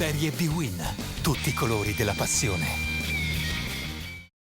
Serie B-Win. Tutti i colori della passione.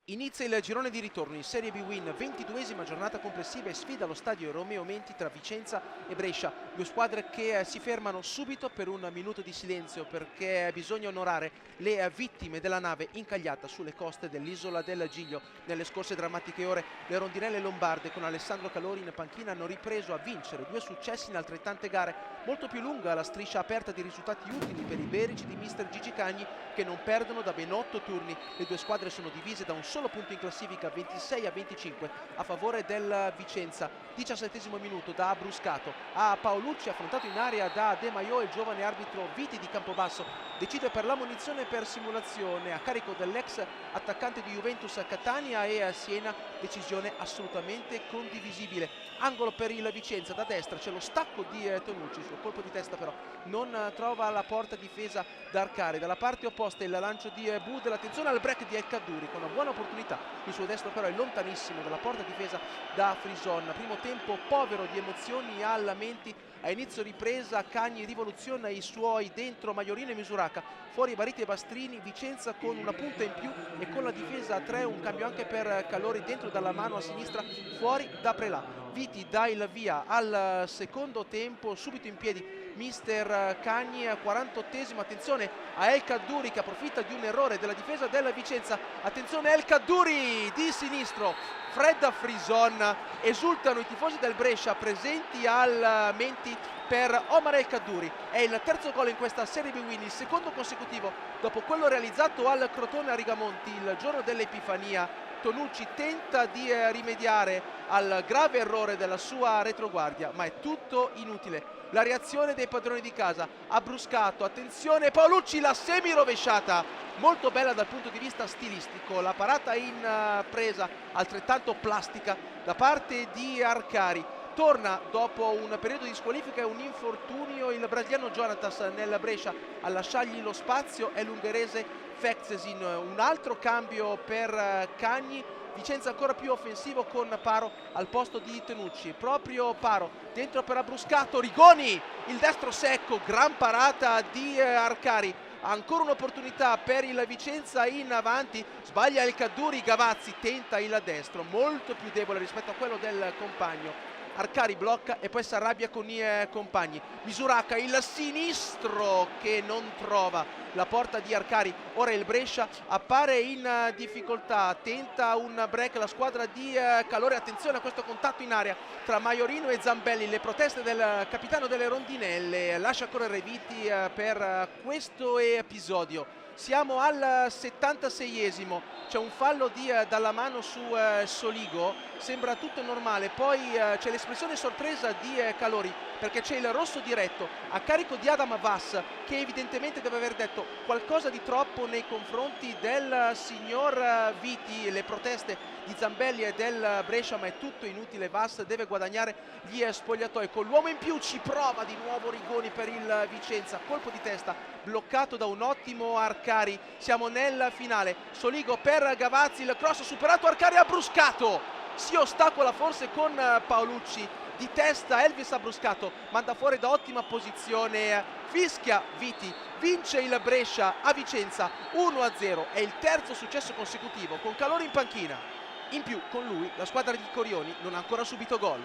Inizia il girone di ritorno in Serie B-Win, 22esima giornata complessiva e sfida allo stadio Romeo Menti tra Vicenza e Brescia. Due squadre che si fermano subito per un minuto di silenzio perché bisogna onorare le vittime della nave incagliata sulle coste dell'isola del Giglio. Nelle scorse drammatiche ore le rondinelle lombarde con Alessandro Calori in panchina hanno ripreso a vincere due successi in altrettante gare. Molto più lunga la striscia aperta di risultati utili per i berici di mister Gigi Cagni che non perdono da ben 8 turni. Le due squadre sono divise da un solo punto in classifica, 26-25 a favore del Vicenza. 17° minuto da Bruscato a Paolucci, affrontato in area da De Maio. Il giovane arbitro Viti di Campobasso decide per l'ammonizione per simulazione a carico dell'ex attaccante di Juventus a Catania e a Siena, decisione assolutamente condivisibile. Angolo per il Vicenza, da destra c'è lo stacco di Tonucci, sul colpo di testa però non trova la porta difesa d'Arcari. Dalla parte opposta il lancio di Budel, attenzione al break di El Kaddouri con una buona opportunità, il suo destro però è lontanissimo dalla porta difesa da Frison. Primo tempo povero di emozioni al Menti, a inizio ripresa Cagni rivoluziona i suoi dentro Maiorino e Misuraca, fuori Bariti e Bastrini. Vicenza con una punta in più e con la difesa a 3, un cambio anche per Calori dentro dalla mano a sinistra, fuori da Prelà. Viti dà il via al secondo tempo, subito in piedi mister Cagni, 48esimo, attenzione a El Kaddouri che approfitta di un errore della difesa della Vicenza, attenzione El Kaddouri di sinistro, Fred Frison, esultano i tifosi del Brescia presenti al Menti per Omar El Kaddouri. È il terzo gol in questa Serie B-Win, il secondo consecutivo dopo quello realizzato al Crotone a Rigamonti il giorno dell'Epifania. Tonucci tenta di rimediare al grave errore della sua retroguardia, ma è tutto inutile. La reazione dei padroni di casa ha Bruscato, attenzione Paolucci, la semi rovesciata, molto bella dal punto di vista stilistico, la parata in presa altrettanto plastica da parte di Arcari. Torna dopo un periodo di squalifica e un infortunio il brasiliano Jonatas nel Brescia a lasciargli lo spazio è l'ungherese Feksesin. Un altro cambio per Cagni, Vicenza ancora più offensivo con Paro al posto di Tenucci, proprio Paro dentro per Bruscato, Rigoni, il destro secco, gran parata di Arcari. Ancora un'opportunità per il Vicenza in avanti, sbaglia El Kaddouri, Gavazzi tenta il destro, molto più debole rispetto a quello del compagno. Arcari blocca e poi si arrabbia con i compagni. Misuraca, il sinistro che non trova la porta di Arcari. Ora il Brescia appare in difficoltà, tenta un break la squadra di Calore. Attenzione a questo contatto in area tra Maiorino e Zambelli, le proteste del capitano delle rondinelle, lascia correre Viti per questo episodio. Siamo al 76esimo, c'è un fallo di Dallamano su Soligo, sembra tutto normale, poi c'è l'espressione sorpresa di Calori perché c'è il rosso diretto a carico di Adam Vass che evidentemente deve aver detto qualcosa di troppo nei confronti del signor Viti. Le proteste di Zambelli e del Brescia, ma è tutto inutile, Vass deve guadagnare gli spogliatoi. Con l'uomo in più ci prova di nuovo Rigoni per il Vicenza, colpo di testa bloccato da un ottimo Arcari. Siamo nel finale, Soligo per Gavazzi, il cross superato, Arcari ha Bruscato, si ostacola forse con Paolucci, di testa Elvis ha Bruscato, manda fuori da ottima posizione, fischia Viti, vince il Brescia a Vicenza 1-0, è il terzo successo consecutivo con Calori in panchina. In più con lui la squadra di Corioni non ha ancora subito gol.